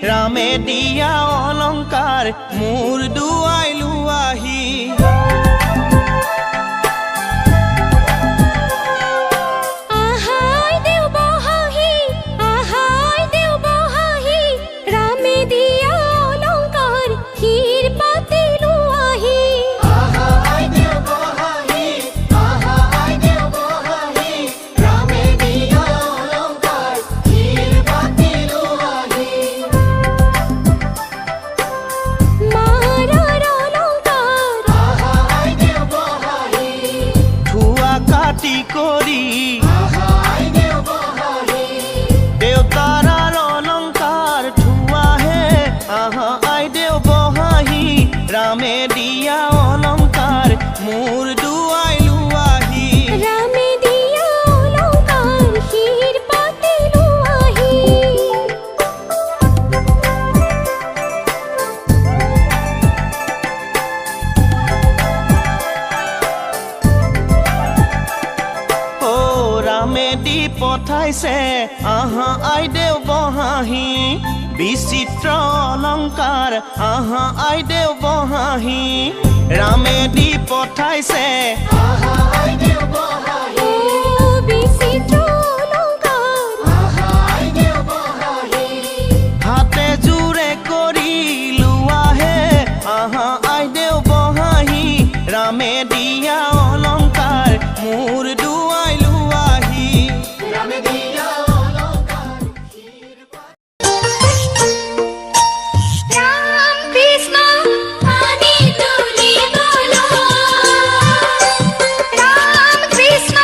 रामे दिया अलंकार मोर दुआइलु आही करी देवतार अलंकार ठुआ है आहा आई देव बहाही रामे दिया अलंकार मोर दुआइलु आही रामे दिया अलंकार हीर पातिलु आही रामे दी पठाइसे आहा आई देव बहाही विचित्र अलंकार आहा आई देव बहाही रामे दी पठाइसे आहा आई देव बहाही विचित्र अलंकार आहा आई देव बहाही हाथे जुरे करी लुआ है आहा आई देव बहाही रामे दिया अलंकार मोर दुआइलु आही रामे दिया अलंकार राम कृष्ण पानी तुली बोलो राम कृष्ण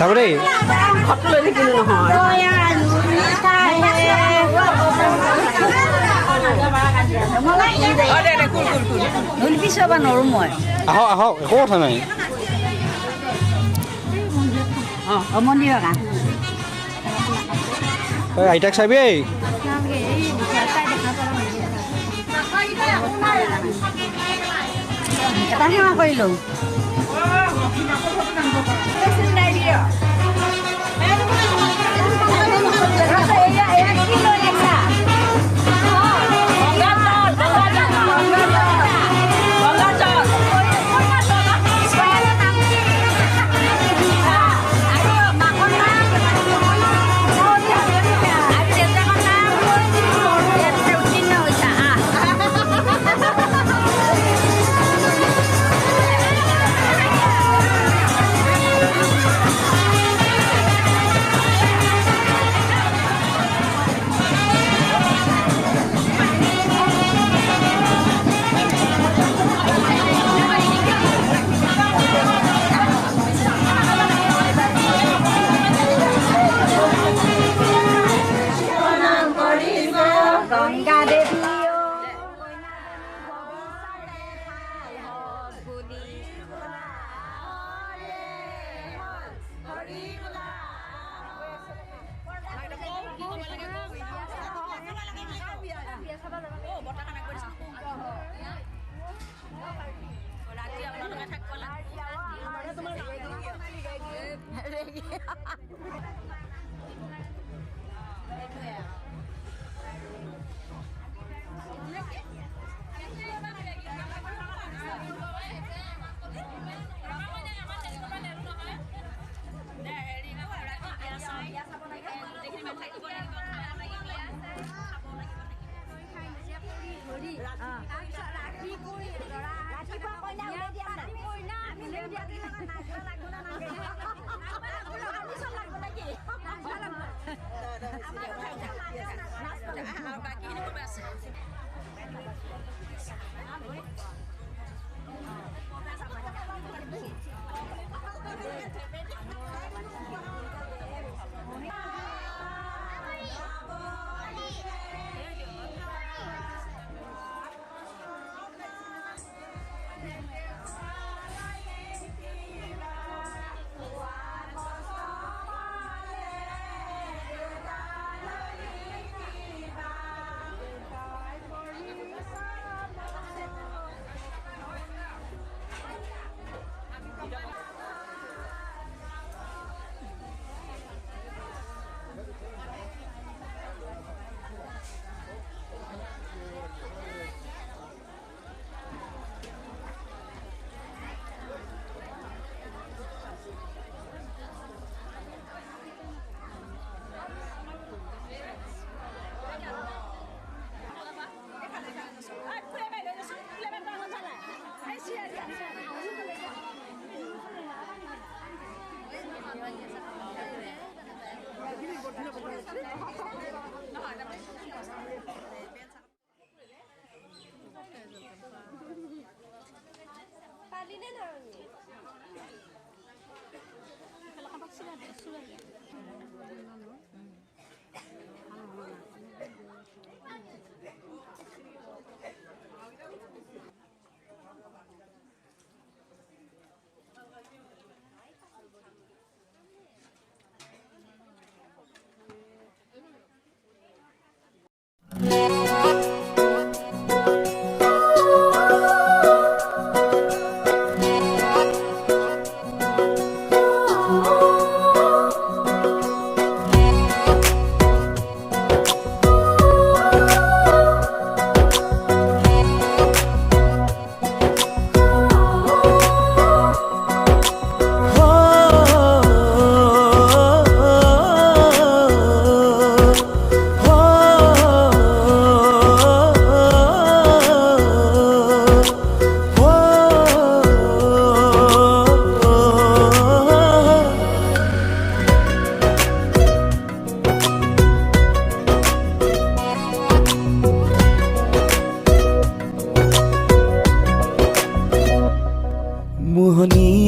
চাব দেই ফটো লৈ থাকিলো নহয় নৰো মই আহক আহক একো কথা নাই মন্দিৰৰ গান আইতাক চাবি এটা সেৱা কৰিলোঁ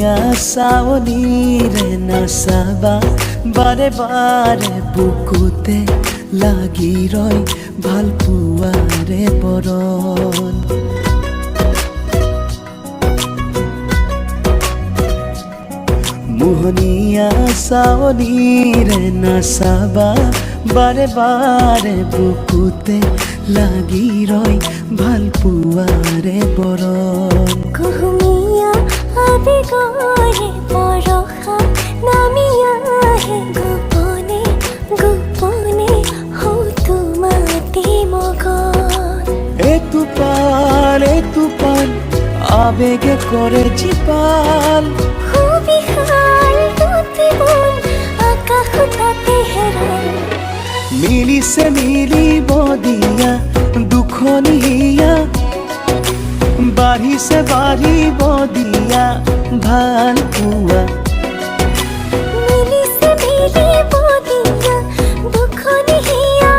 মোহনীয়া চাৱনিৰে নাচাবা বাৰে বাৰে বুকুতে লাগি ৰয় ভাল পোৱাৰে বৰণ মোহনীয়া চাৱনিৰে নাচাবা বাৰে বাৰে বুকুতে লাগি ৰয় ভাল পোৱাৰে বৰণ কুহুমীয়া আবেগৰে বৰষা নামি আহে গোপনে গোপনে হয়তো মাতি মগন এটোপাল আবেগে কৰে জীপাল সুবিশাল দুটি বন আকাশ তাতে হেৰাই মিলিছে মিলিব দিয়া দুখনি হিয়া বাঢ়িছে বাঢ়িব দিয়া ভাল পোৱা মিলিছে মিলিব দিয়া দুখনি হিয়া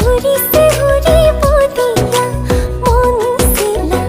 উৰিছে উৰিব দিয়া মন চিলা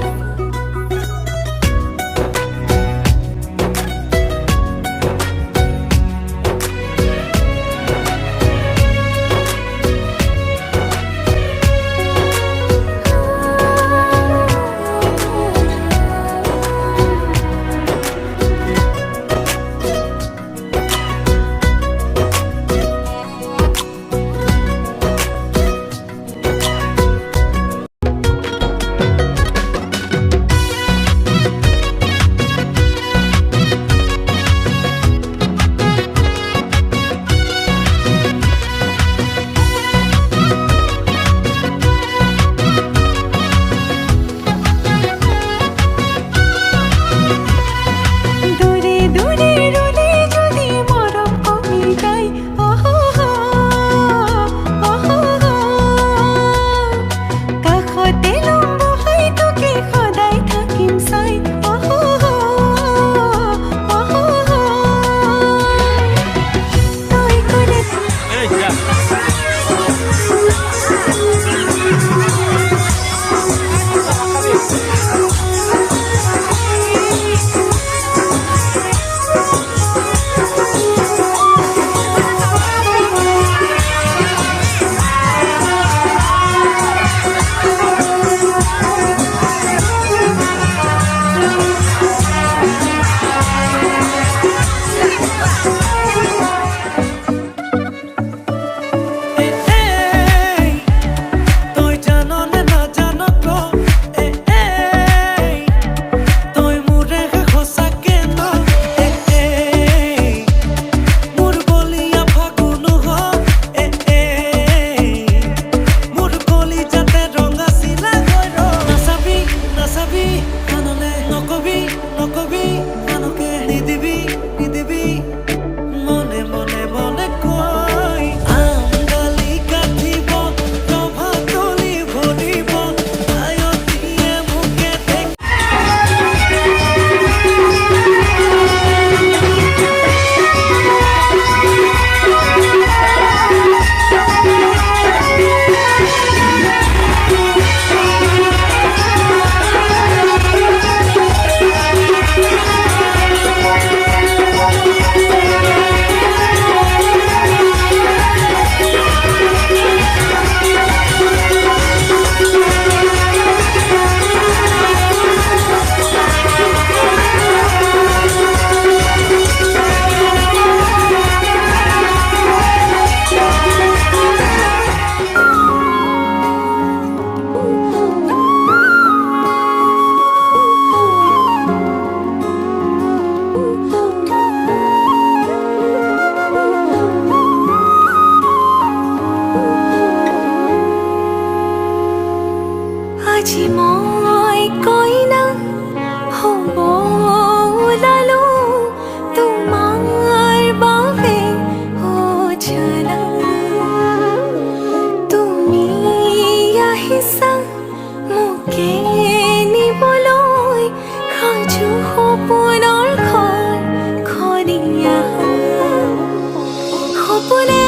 সপোনে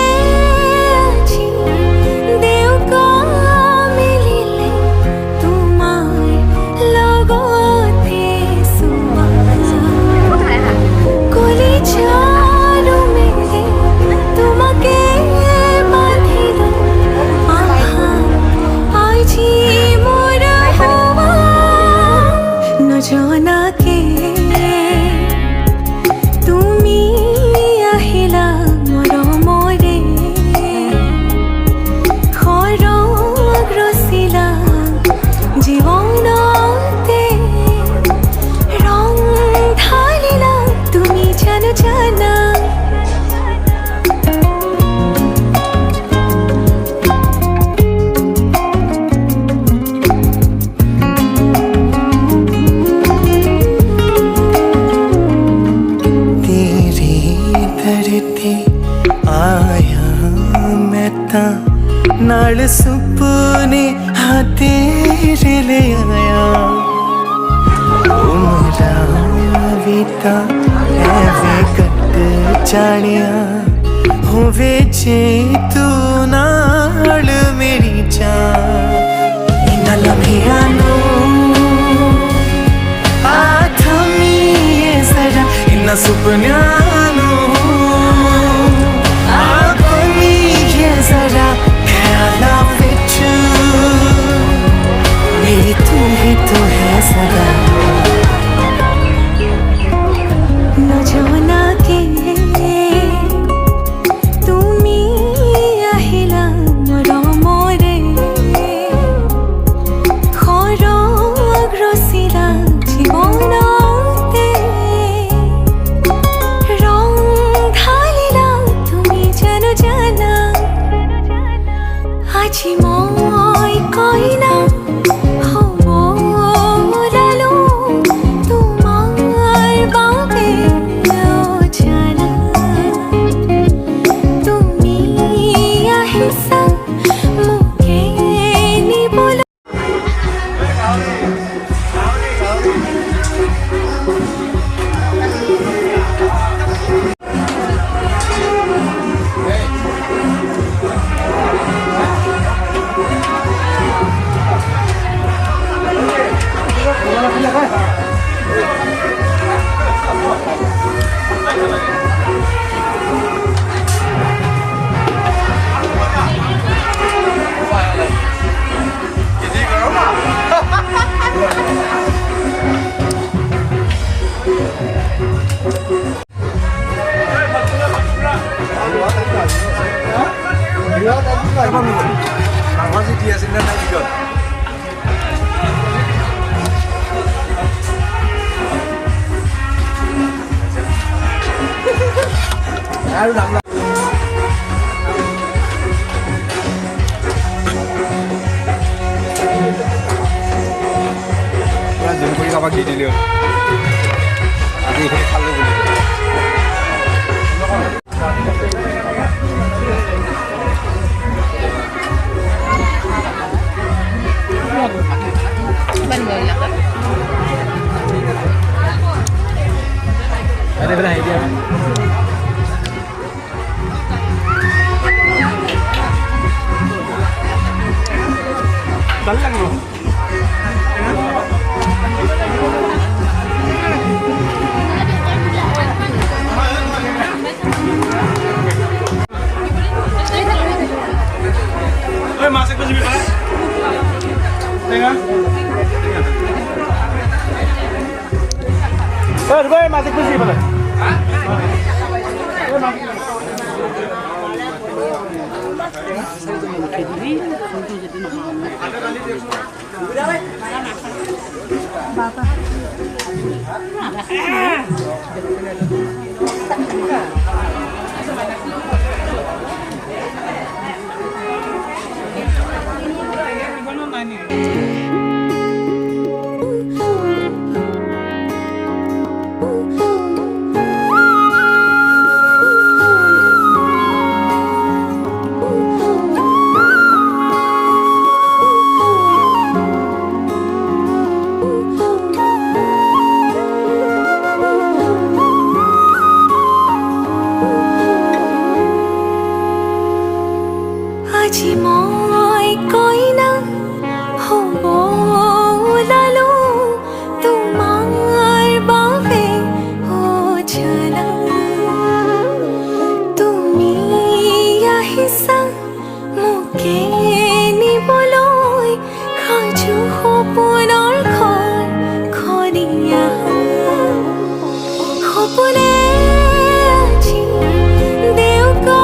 আজি দেউকা মেলিলে তোমাৰ तेरे ले आया उमरा बीता है वे कट जानिया होवे जे तू नाल मेरी जान इन्ना लम्हिया नू जरा इन्ना सुपन्या नू जरा ख्याला विच मेरी तू ही तो है सदा न जाना के তুমি আহিলা মোৰ মৰে খৰগ ৰচিলা জীৱনতে ৰং ঢালিলা তুমি জানো জানা আজি মই কইনা হ'ব ওলালো তোমাৰ বাবে জানা তুমি আহিছা মোকে নিবলৈ জুম কৰি কাৰোবাক দি দিলেও আজি এইখিনি খালোঁ বুলি Masuk ke sini, Pak. Tengok. Gue masuk ke sini, Pak. আজি মই কইনা হ'ব ওলালো তোমাৰ বাবে জানা তুমি আহিছা মোকে নিবলৈ সাজু সপোনৰ ঘৰ খনিয়া সপোনে আজি দেউকা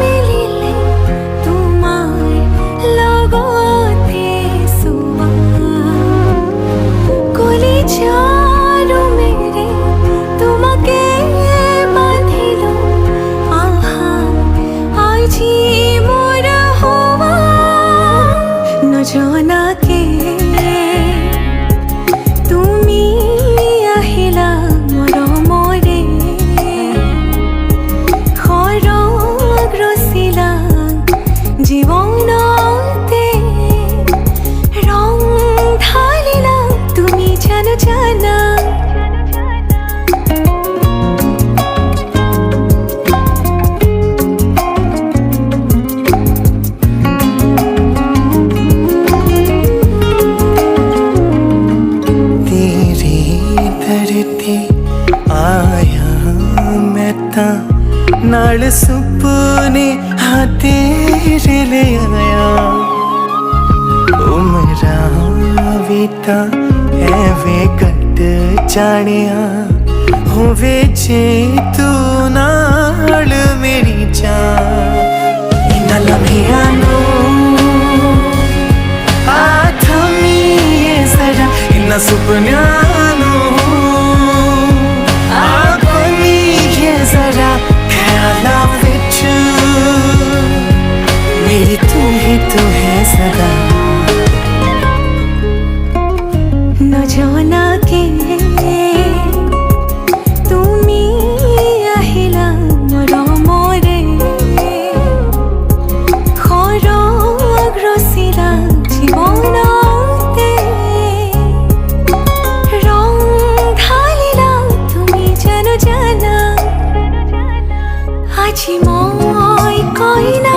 মিলিলে তোমাৰ লগতে চোৱা কলিজাৰো মেৰে তোমাকে বান্ধিলো আহা আজি মোৰ হোৱা নজনাকে তুমি আহিলা মৰমৰে খৰগ ৰচিলা জীৱনতে ਤਾਂ ਐਵੇਂ ਕੱਟ ਜਾਣਿਆ ਹੋਵੇ ਜੇ ਤੂੰ ਨਾਲ ਮੇਰੀ ਜਾਨ ਇਨ੍ਹਾਂ ਲਮਹਿਆਂ ਨੂੰ ਆ ਥਮੀਏ ਜ਼ਰਾ ਇਨ੍ਹਾਂ ਸੁਪਨਿਆਂ ਨੂੰ ਆ ਬਨੀਏ ਜ਼ਰਾ ਖਿਆਲਾਂ ਵਿੱਚ मेरी तू ही तो है सदा न जाना के তুমি আহিলা মোৰ মৰে খৰগ ৰচিলা জীৱনতে ৰং ঢালিলা তুমি জানো জানা আজি মই কইনা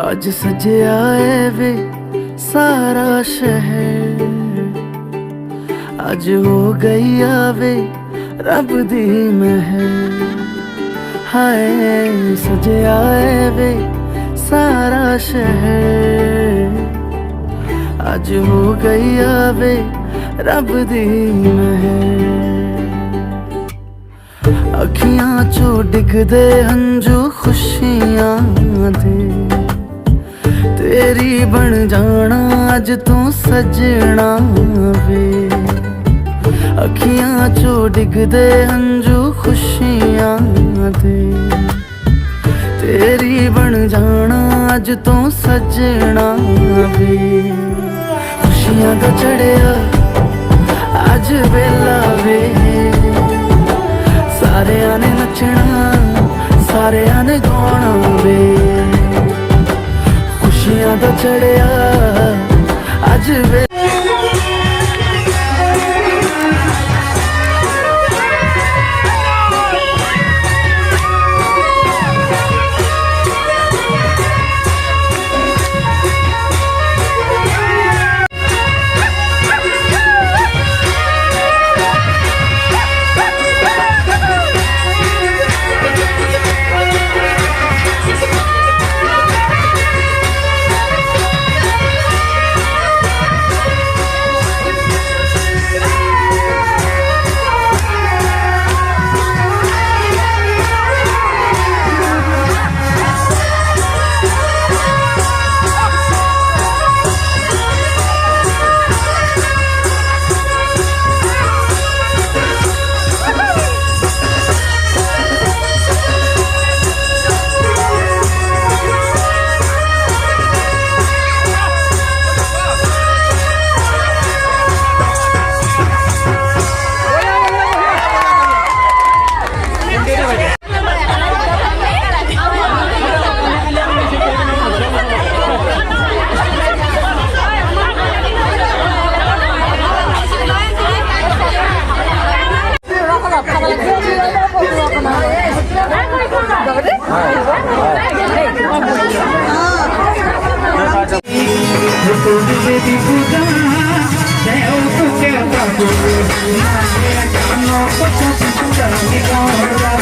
ਅੱਜ ਸਜਿਆ ਏ ਵੇ ਸਾਰਾ ਸ਼ਹਿਰ ਅੱਜ ਹੋ ਗਈ ਆਵੇ ਰੱਬ ਦੀ ਮਹਿਰ ਹਾਏ ਸਜਿਆ ਏ ਵੇ ਸਾਰਾ ਸ਼ਹਿਰ ਅੱਜ ਹੋ ਗਈ ਆਵੇ ਰੱਬ ਦੀ ਮਹਿਰ ਅੱਖੀਆਂ ਚੋਂ ਡਿੱਗਦੇ ਹੰਝੂ ਖੁਸ਼ੀਆਂ ਦੇ तेरी बन जाना अज तू सजना वे अखियां चो डिगदे हंजू खुशियां दे तेरी बन जाना अज तू सजना वे खुशियां दा चढ़िया अज वेला वे सारियां ने नचना सारियां ने गाना वे खुशियां दा चढ़िया अज वे তোর যদি পূজা দেও তোকে পাবো কেন কথা পূজা দিগরা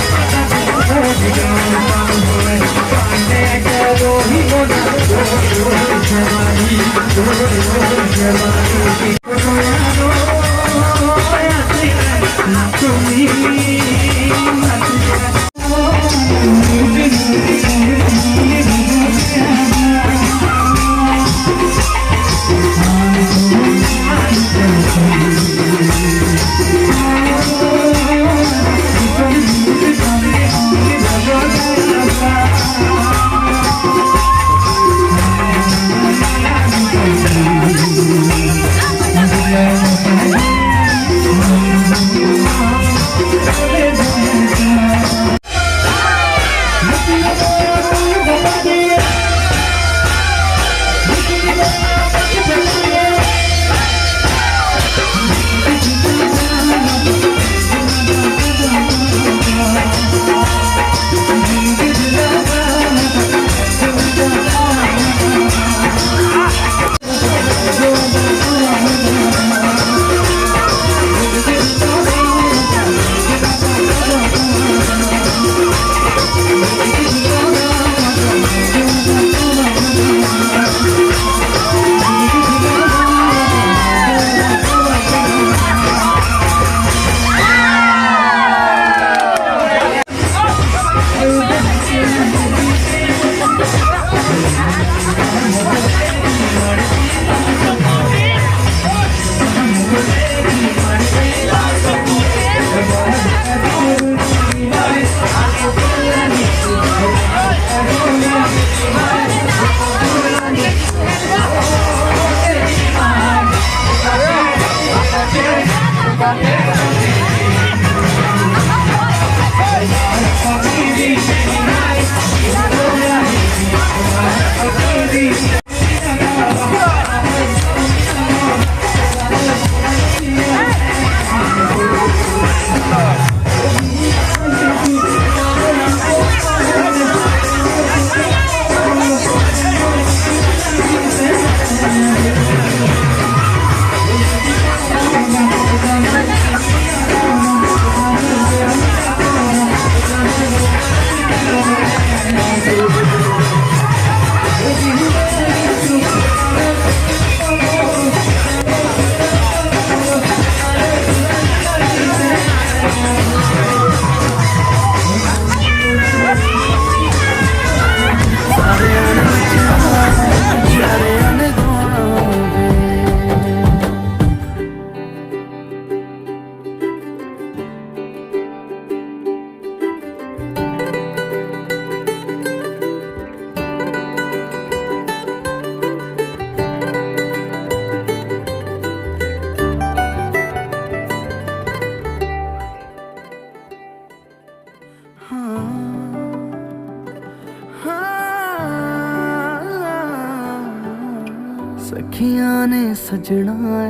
सखियां ने सजना है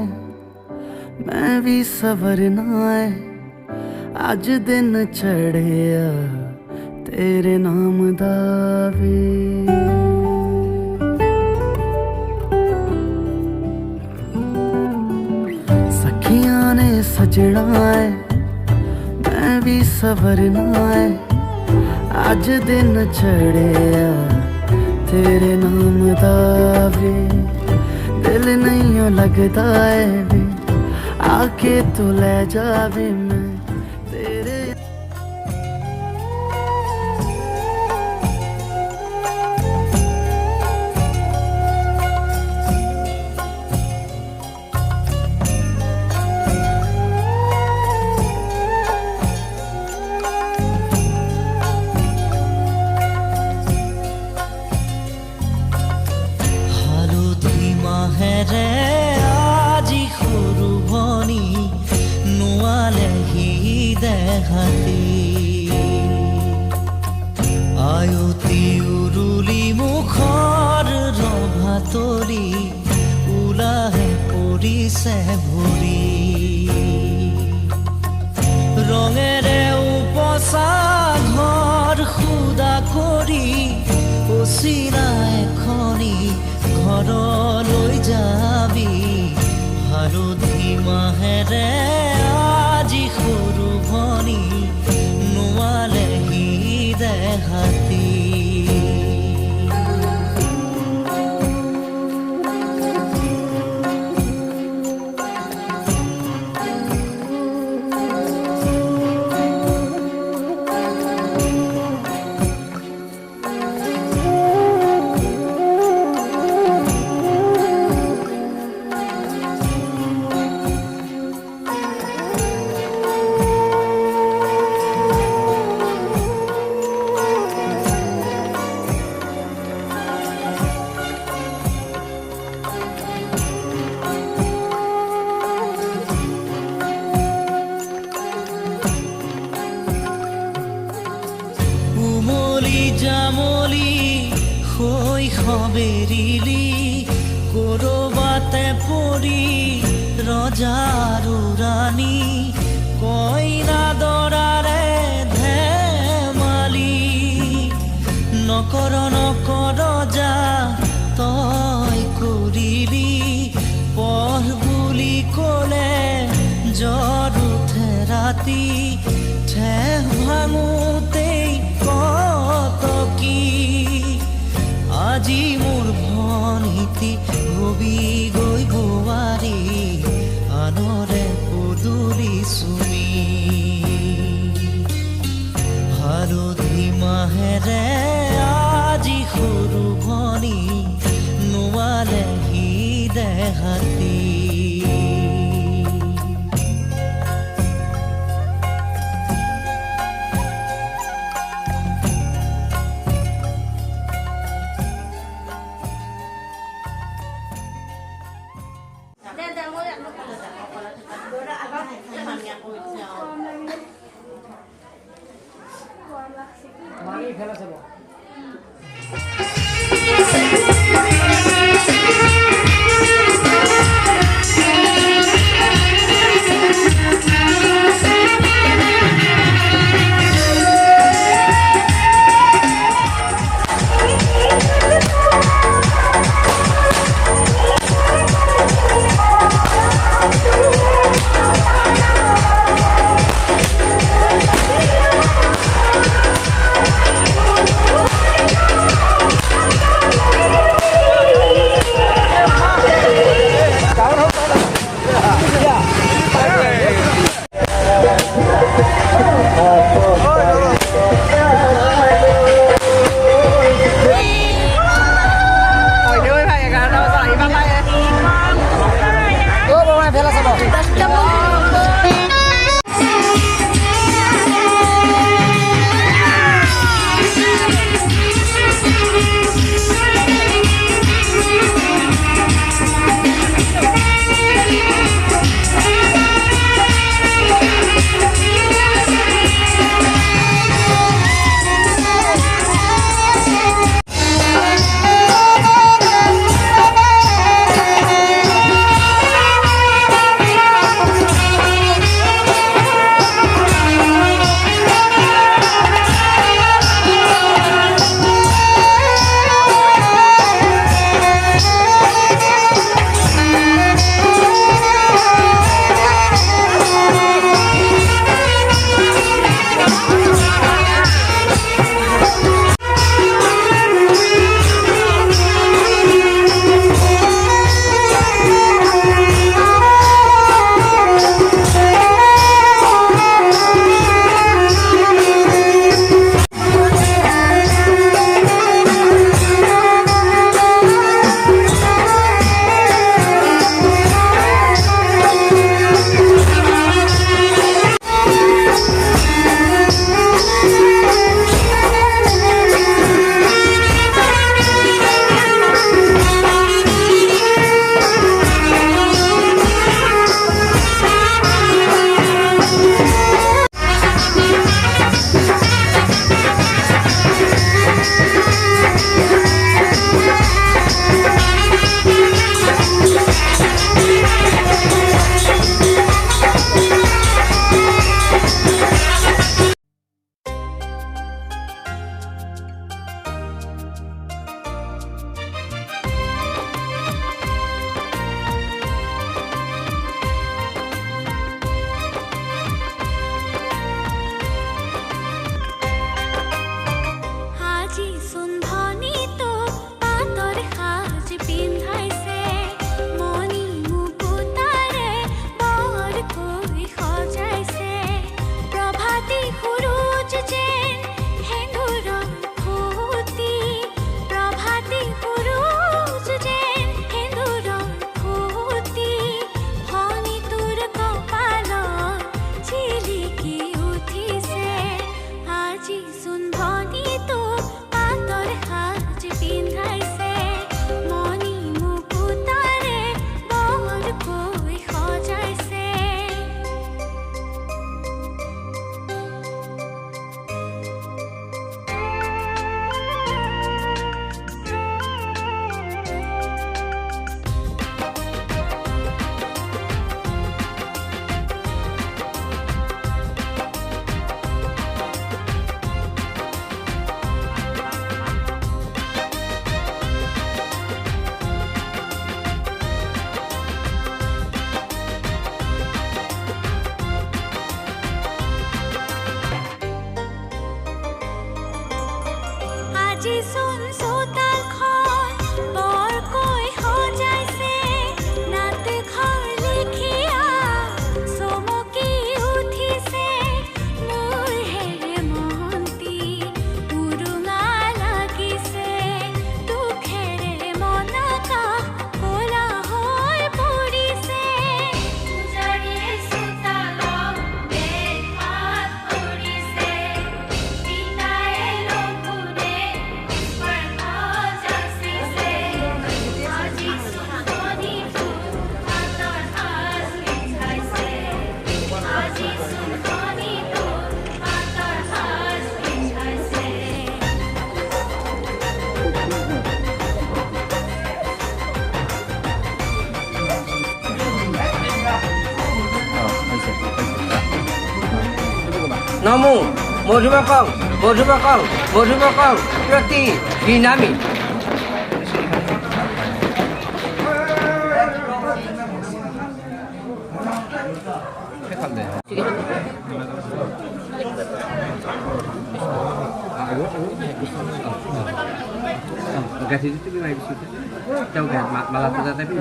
मैं भी सवरना है अज दिन चढ़िया तेरे नाम दा वे सखियां ने सजना है मैं भी सवरना है अज दिन चढ़िया तेरे नाम दा वे दिल नहीं लगता है वे आके तू ले जावे मैं तेरे আয়তি উৰুলি মুখৰ ৰভা তৰি ওলাহে পৰিছে ভৰি ৰঙেৰে উপচা ঘৰ খুদা কৰি অচিৰা এখনি ঘৰৰ ঘৰলৈ যাবি হালধি মাহেৰে আজি সৰু ভনী নোৱালেহি দেহাতী জামলি শৈশৱেৰিলি কৰবাতে পৰি ৰজাৰু ৰাণী কইনা দৰাৰে ধেমালি নকৰ যা তই কৰিলি পঢ় বুলি ক'লে জ্বৰ উঠে ৰাতি ঠেহ ভাঙোতেই আজি মোৰ ভনীতি হবি গৈ বোৱাৰী আনৰে পদূলি চুমি হালধি মাহেৰে আজি সৰু ভনী নোৱালেহি দেহাতী আজিচোন চোতালখন বৰকৈ সজাইছে নাটখন লিখিয়া চমকি উঠিছে মোৰ হেৰে মন্তি উৰুঙা লাগিছে দুখেৰে মনকা ক'লা হৈ পৰিছে পূজাৰীয়ে চোতালত বেদপাত কৰিছে পিতায়ে লঘুনে স্পৰ্শ যাচিছে আজি চুমনিটো হাতৰ সাজ পিন্ধাইছে আজি চুমনিটো হাতৰ সাজ পিন্ধাইছে নমো মধুমকং মধুমকং মধুমকং প্ৰতি বিনামী গাছি দিতে কি মাই দিছি তাও মালা তো যাতে পিন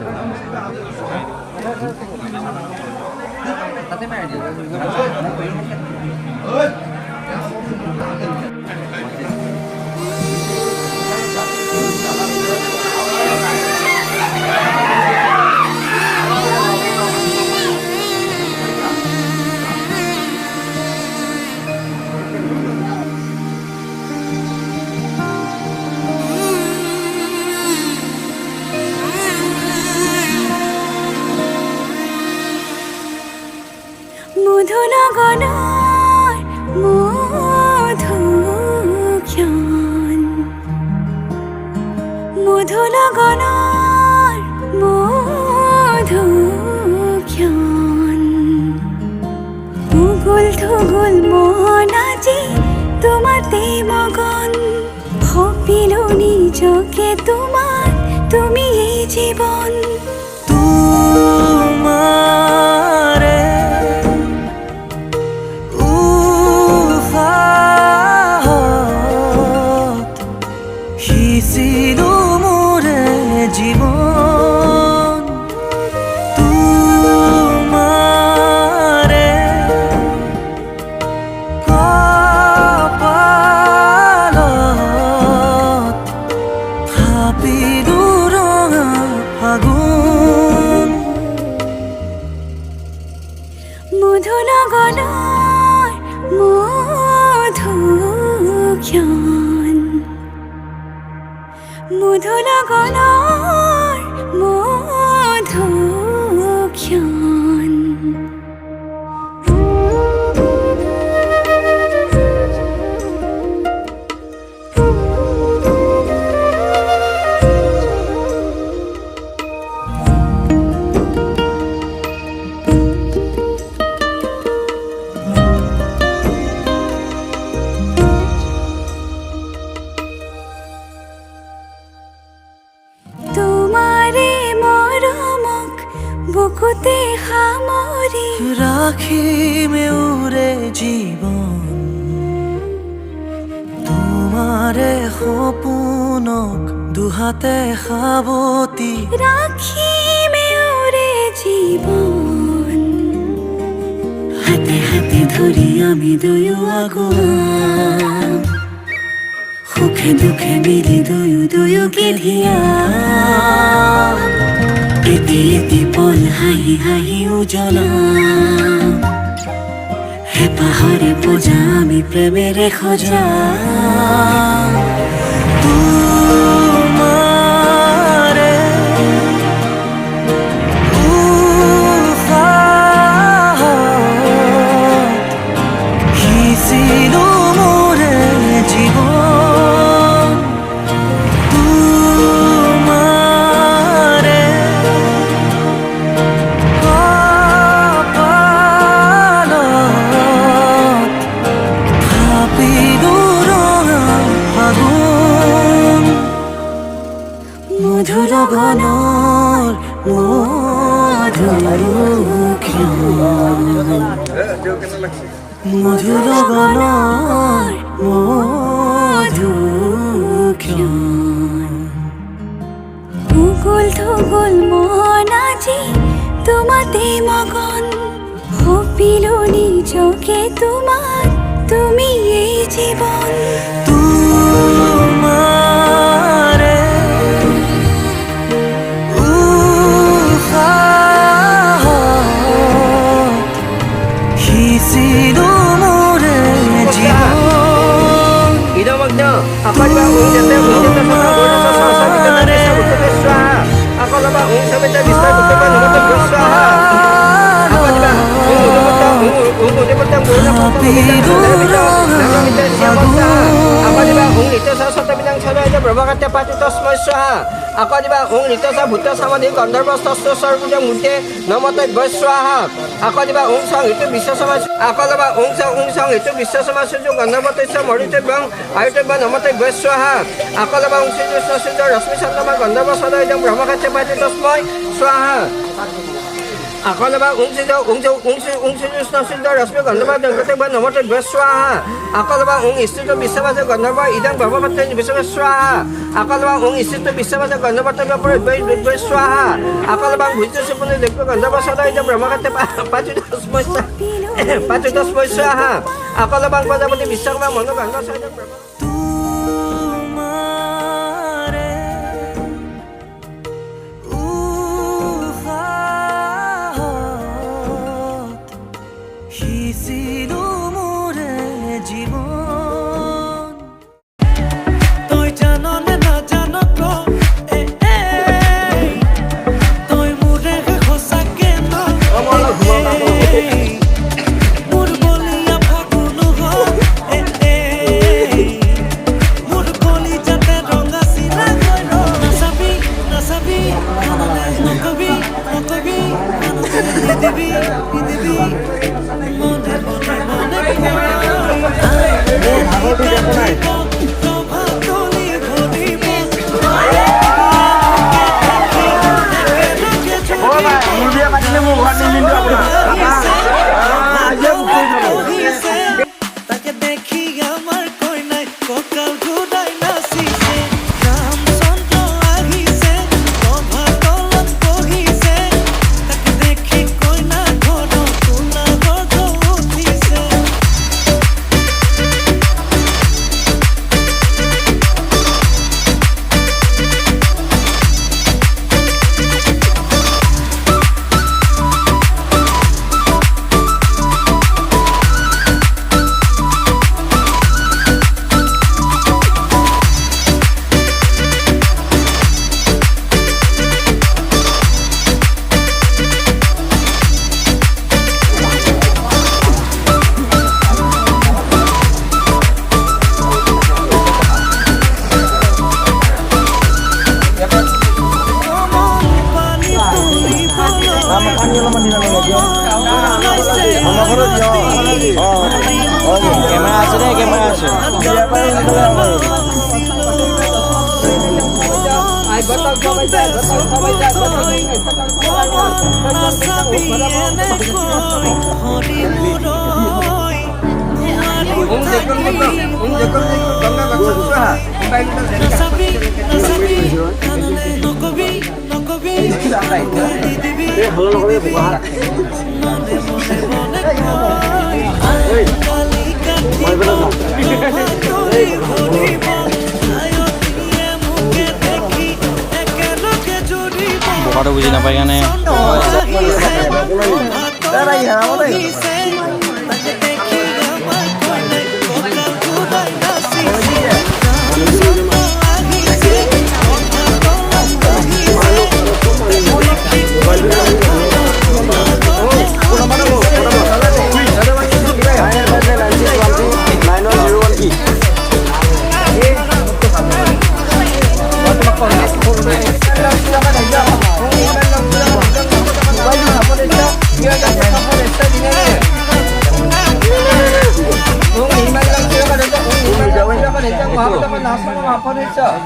তাতে মাই দিও মধুনগনৰ মধুক্ষণ মধুনগনৰ মধুক্ষণ উগুল থুগুল মন আজি তোমাতে মগন সপিলো নিজকে তোমাৰ তুমি এই জীৱন তোমাৰে উশাহত সিঁচিলো মোৰে জীৱন তোমাৰে কপালত থাপিলো ৰঙা ফাগুন মধুনগনৰ মধুক্ষণ মধুনগনৰ মধুক্ষণ তোমাৰে মৰমক বুকুতে সামৰি ৰাখিমে উৰে জীবন তোমাৰে সপোনক দুহাতে সাবতি ৰাখিমে ওৰে জীৱন হাতে হাতে ধৰি আমি দুয়ো আগুৱাম সুখে দুখে মিলি দুয়োকে ধিয়াম এটি এটি পল হাঁহি হাঁহি উজ্বলাম হেঁপাহৰে পূজা আমি প্ৰেমেৰে সজাম তোমাৰে উশাহত সিঁচিলো মোৰে জীৱন তোমাৰে কপালত থাপিলো ৰঙা ফাগুন মধুৰগণৰ মধুক্ষণ মধুৰগণৰ মধুক্ষণ গ'ল মন আজি তোমাতে মগন সপিলো নিজকে তোমাক তুমি এই জীৱন তোমাৰে সিঁচিলো মোৰে জীৱন ইদমগ্ন আপৰিবা উইতে আকলবা উং সবেতে বিস্তার করতে পারে নমতে স্বাহা আপরিবা উং উদেবতা গুণা আপরিবা উং নিত্যসা সতবিদাং ছয়তে ব্রহ্মকাতে পাতি তস্মৈ স্বাহা আকদিবা উং নিত্যসা ভূত সামাধি গন্ধর্ব ষষ্ঠ সর্বুজ মূর্তে নমতে স্বাহা আকদিবা উং সং ইতু বিশ্বসমাজ আকলবা উং সং ইতু বিশ্বসমাজ সূর্য গন্ধর্বতস্য মরিতব্যং আয়ুতব্য নমতে স্বাহা আকলবা উং সূর্য সূর্য রশ্মি চন্দ্রমা গন্ধর্ব সদয়ং ব্রহ্মকাতে পাতি তস্মৈ স্বাহা আকলবা উং সূর্য রশ্মি গন্ধর্ব দংকতব্য নমতে স্বাহা আকলবা উং স্থিত বিশ্ববাস গন্ধর্ব ইদং ব্রহ্মপত্রে বিশ্বব স্বাহা আকলবা উং স্থিত বিশ্ববাস গন্ধর্বতব্য পুরো স্বাহা আকলবা ভুজ সুপুনে দেখ গন্ধর্ব সদয় ব্রহ্মকাতে পাচু তস্মৈ স্বাহা আকলবা প্রজাপতি বিশ্বকর্মা মনো গন্ধ সহিত সিঁচিলো মোৰে জীৱন তই জাননে নাজান ক তই মোৰে সঁচাকে ন মোৰ বলিয়া ফাগুন মোৰ কলি যাতে ৰঙা চিলা নাচাবি নাচাবি নকবি নকবি নিদিবি নিদিবি মনে মনে মনে তাকে দেখি আমার কইনাই ককাল ঘুরাই নাচিছে রামচন্দ্র আহিছে সভা তলত বহিছে তাকে দেখি কইনা ঘৰ তোলা গৰ্ভ উঠিছে কেমেৰা আছে দেই কেমেৰা আছে বোকাটো বুজি নাপায় কাৰণে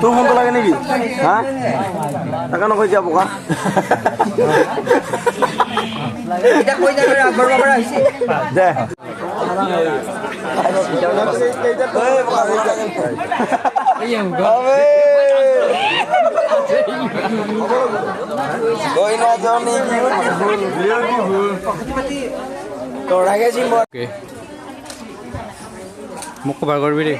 তোৰ ফোনটো লাগে নেকি হা তাকে নকৈ যাব কা এতিয়া কৈ যায় আগৰ বাৰ আহিছে দে কইনাজনী বিউটিফুল তৰাকে চিম্ব মোক কভাৰ কৰিবি দেই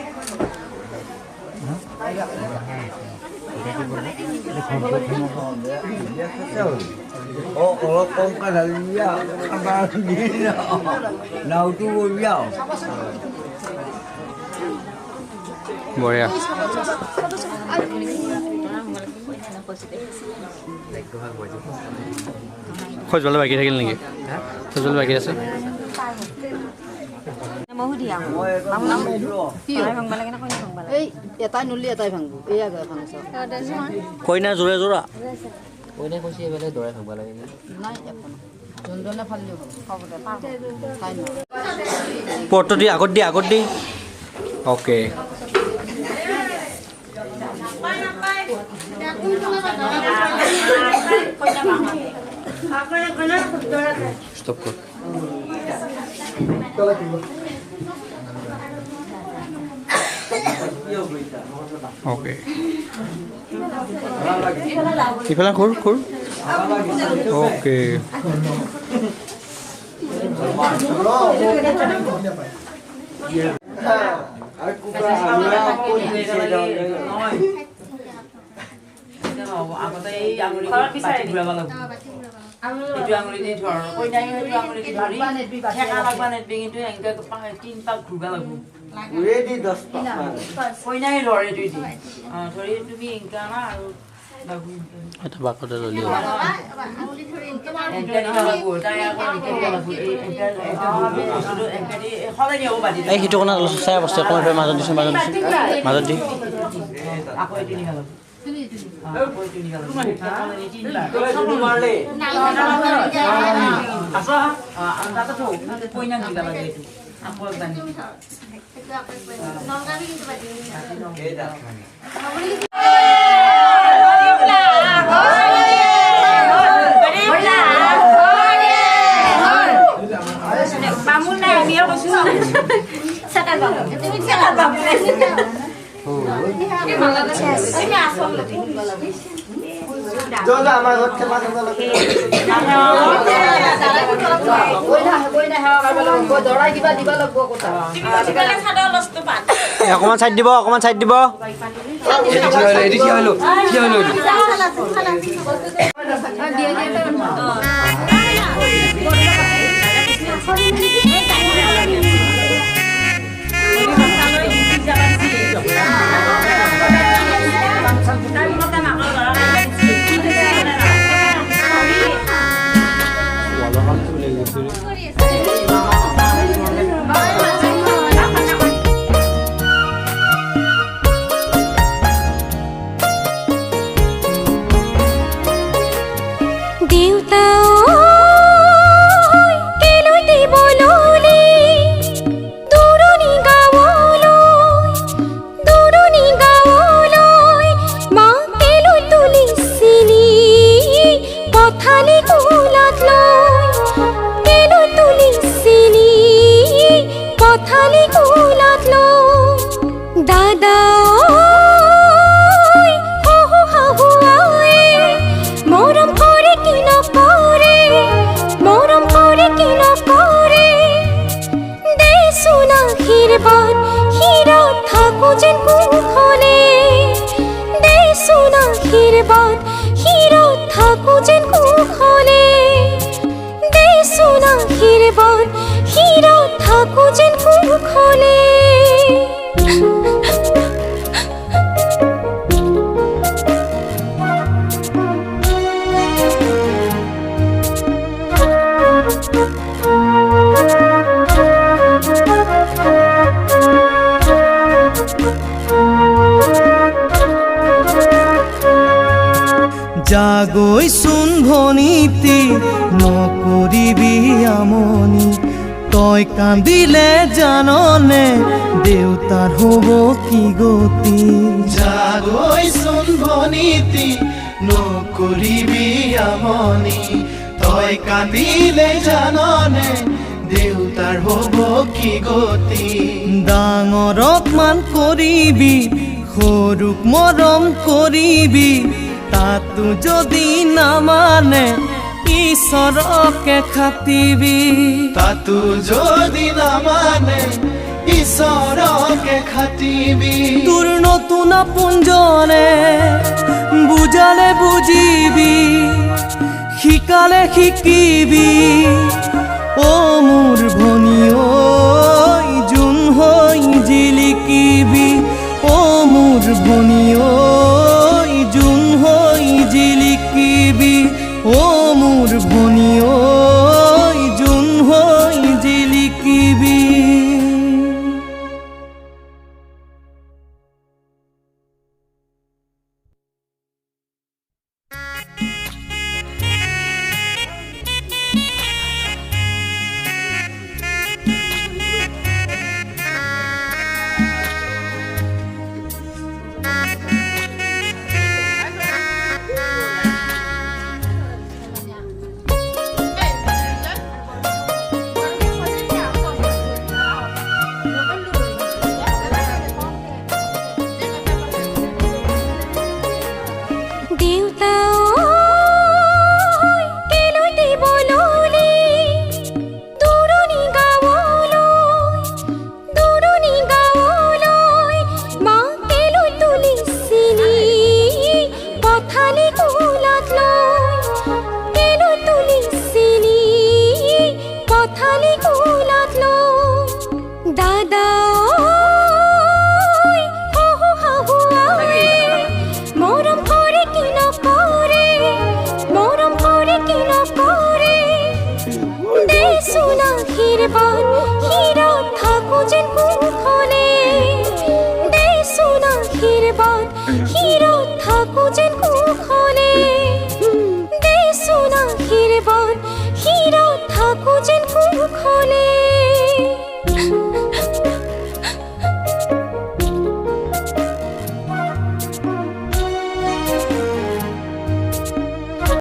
অলপ কমকৈ ঢালি খাবার নাওটো বঢ়িয়া বঢ়িয়া খোজবালে বাকী থাকিল নেকি খোজবালে বাকী আছে এই এটাই নলি এটাই ভাঙব এয়া ভাঙছ কইনা জোৰে জোৰা নাই এখন যোনজনে ফালিলেও হ'ব দে চাই ন পটটো দি আগত দি অ'কে ষ্টপ কৰ অ'কে ইফালে খুৰ অ'কে আগতে এই আঙুলি ঘূৰাব লাগিব এইটো আঙুলি দি ধৰ কইনাই সেইটো আঙুলি দি ধৰি ঠেকা লাগবা নেটবি কিন্তু এনেকৈ 3 পাক ঘূৰাব লাগিব ৰেডি 10 পাক কইনাই ধৰ এইটো দি ধৰি তুমি এনেকৈ আনা আৰু এটা বাকতে ললি এই সিটো কোণা চাই বস্তু অকণমান মাজত দিছোঁ মাজত দি অকণমান চাইড দিব জাগৈচোন ভনীতি নকৰিবি আমনি তই কান্দিলে জাননে দেউতাৰ হ'ব কি গতি জাগৈচোন ভনীতি নকৰিবি আমনি তই কান্দিলে জাননে দেউতাৰ হ'ব কি গতি ডাঙৰক মান কৰিবি সৰুক মৰম কৰিবি তাতো যদি নামানে ঈশ্বৰকে খাটিবি তাতো যদি নামানে ঈশ্বৰকে খাটিবি তোৰ নতুন আপোনজনে বুজালে বুজিবি শিকালে শিকিবি অ মোৰ ভনী